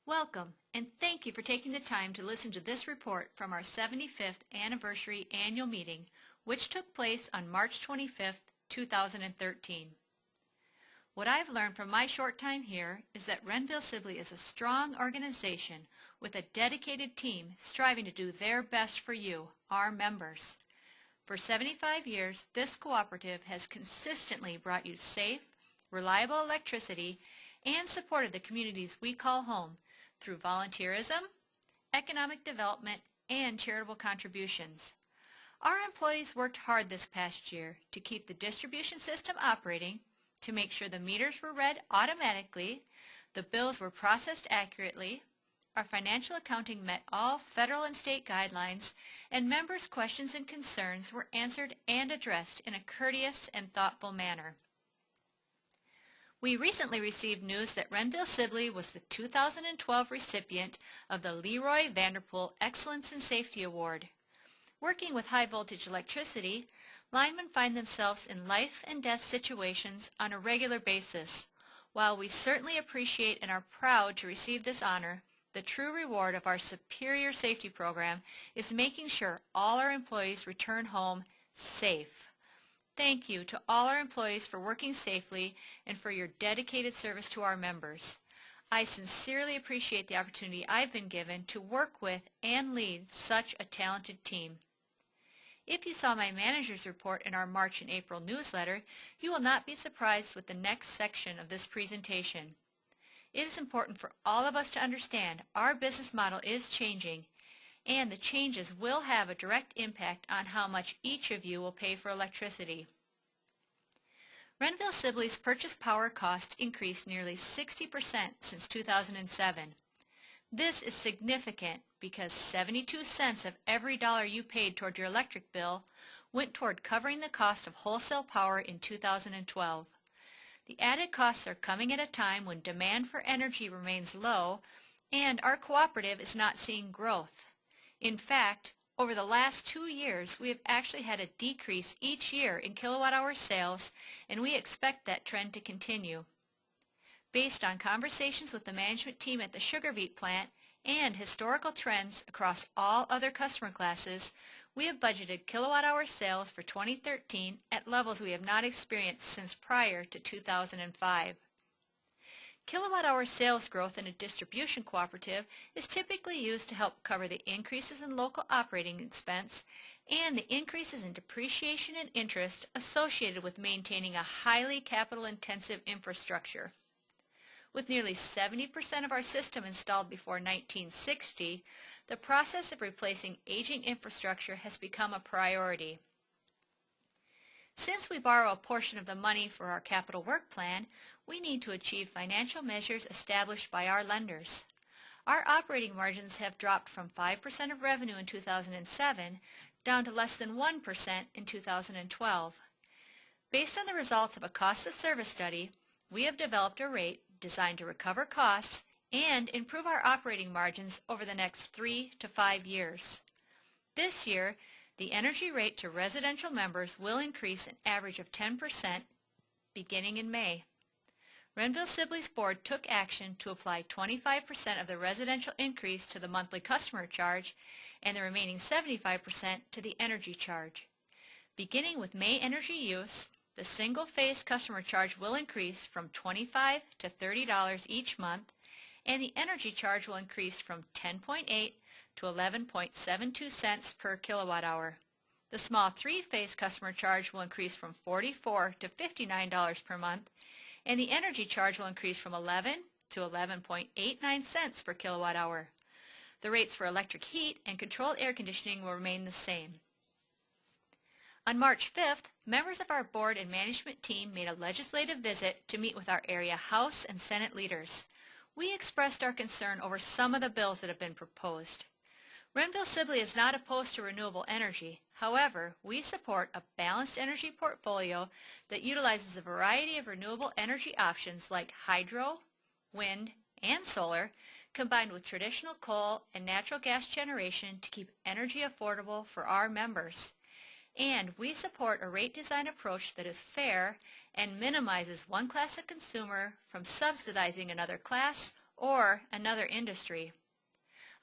Welcome, and thank you for taking the time to listen to this report from our 75th anniversary annual meeting, which took place on March 25th, 2013. What I've learned from my short time here is that Renville-Sibley is a strong organization with a dedicated team striving to do their best for you, our members. For 75 years, this cooperative has consistently brought you safe, reliable electricity and supported the communities we call home through volunteerism, economic development, and charitable contributions. Our employees worked hard this past year to keep the distribution system operating, to make sure the meters were read automatically, the bills were processed accurately, our financial accounting met all federal and state guidelines, and members' questions and concerns were answered and addressed in a courteous and thoughtful manner. We recently received news that Renville-Sibley was the 2012 recipient of the Leroy Vanderpool Excellence in Safety Award. Working with high-voltage electricity, linemen find themselves in life and death situations on a regular basis. While we certainly appreciate and are proud to receive this honor, the true reward of our superior safety program is making sure all our employees return home safe. Thank you to all our employees for working safely and for your dedicated service to our members. I sincerely appreciate the opportunity I've been given to work with and lead such a talented team. If you saw my manager's report in our March and April newsletter, you will not be surprised with the next section of this presentation. It is important for all of us to understand our business model is changing, and the changes will have a direct impact on how much each of you will pay for electricity. Renville-Sibley's purchase power cost increased nearly 60% since 2007. This is significant because 72 cents of every dollar you paid toward your electric bill went toward covering the cost of wholesale power in 2012. The added costs are coming at a time when demand for energy remains low and our cooperative is not seeing growth. In fact, over the last 2 years, we have actually had a decrease each year in kilowatt-hour sales, and we expect that trend to continue. Based on conversations with the management team at the sugar beet plant and historical trends across all other customer classes, we have budgeted kilowatt-hour sales for 2013 at levels we have not experienced since prior to 2005. Kilowatt-hour sales growth in a distribution cooperative is typically used to help cover the increases in local operating expense and the increases in depreciation and interest associated with maintaining a highly capital-intensive infrastructure. With nearly 70% of our system installed before 1960, the process of replacing aging infrastructure has become a priority. Since we borrow a portion of the money for our capital work plan, we need to achieve financial measures established by our lenders. Our operating margins have dropped from 5% of revenue in 2007 down to less than 1% in 2012. Based on the results of a cost of service study, we have developed a rate designed to recover costs and improve our operating margins over the next 3 to 5 years. This year, the energy rate to residential members will increase an average of 10% beginning in May. Renville-Sibley's board took action to apply 25% of the residential increase to the monthly customer charge and the remaining 75% to the energy charge. Beginning with May energy use, the single-phase customer charge will increase from $25 to $30 each month, and the energy charge will increase from 10.8 to 11.72 cents per kilowatt hour. The small three-phase customer charge will increase from $44 to $59 per month, and the energy charge will increase from 11 to 11.89 cents per kilowatt hour. The rates for electric heat and controlled air conditioning will remain the same. On March 5th, members of our board and management team made a legislative visit to meet with our area House and Senate leaders. We expressed our concern over some of the bills that have been proposed. Renville-Sibley is not opposed to renewable energy. However, we support a balanced energy portfolio that utilizes a variety of renewable energy options like hydro, wind, and solar, combined with traditional coal and natural gas generation to keep energy affordable for our members. And we support a rate design approach that is fair and minimizes one class of consumer from subsidizing another class or another industry.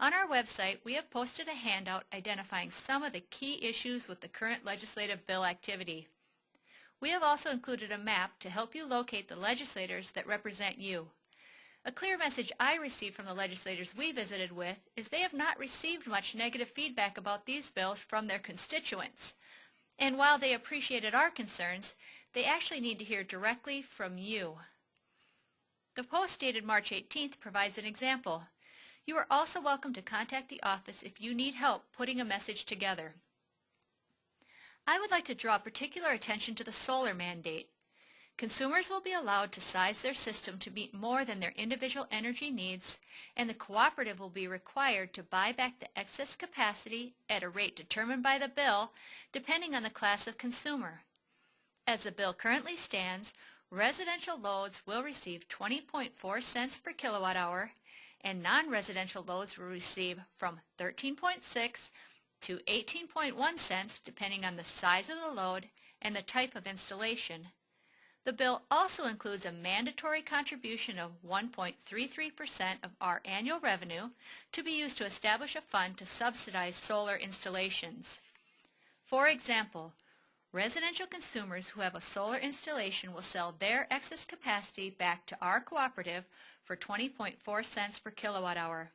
On our website, we have posted a handout identifying some of the key issues with the current legislative bill activity. We have also included a map to help you locate the legislators that represent you. A clear message I received from the legislators we visited with is they have not received much negative feedback about these bills from their constituents. And while they appreciated our concerns, they actually need to hear directly from you. The post dated March 18th provides an example. You are also welcome to contact the office if you need help putting a message together. I would like to draw particular attention to the solar mandate. Consumers will be allowed to size their system to meet more than their individual energy needs, and the cooperative will be required to buy back the excess capacity at a rate determined by the bill, depending on the class of consumer. As the bill currently stands, residential loads will receive 20.4 cents per kilowatt hour, and non-residential loads will receive from 13.6 to 18.1 cents depending on the size of the load and the type of installation. The bill also includes a mandatory contribution of 1.33% of our annual revenue to be used to establish a fund to subsidize solar installations. For example, residential consumers who have a solar installation will sell their excess capacity back to our cooperative for 20.4 cents per kilowatt hour.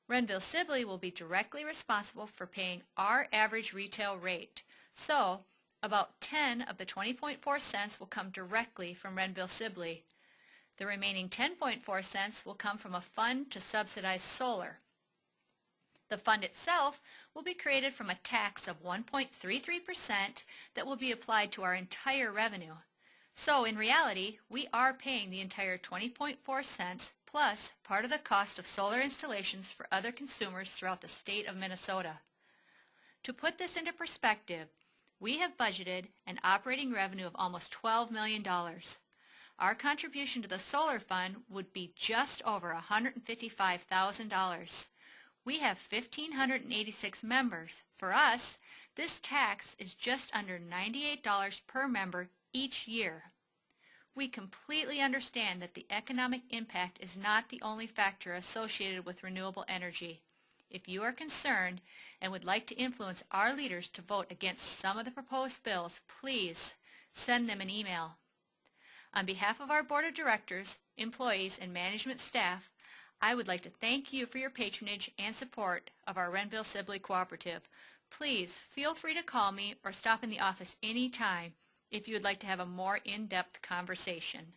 Renville-Sibley will be directly responsible for paying our average retail rate, so about 10 of the 20.4 cents will come directly from Renville-Sibley. The remaining 10.4 cents will come from a fund to subsidize solar. The fund itself will be created from a tax of 1.33% that will be applied to our entire revenue. So in reality, we are paying the entire 20.4 cents plus part of the cost of solar installations for other consumers throughout the state of Minnesota. To put this into perspective, we have budgeted an operating revenue of almost $12 million. Our contribution to the solar fund would be just over $155,000. We have 1,586 members. For us, this tax is just under $98 per member each year. We completely understand that the economic impact is not the only factor associated with renewable energy. If you are concerned and would like to influence our leaders to vote against some of the proposed bills, please send them an email. On behalf of our Board of Directors, employees, and management staff, I would like to thank you for your patronage and support of our Renville-Sibley Cooperative. Please feel free to call me or stop in the office anytime if you would like to have a more in-depth conversation.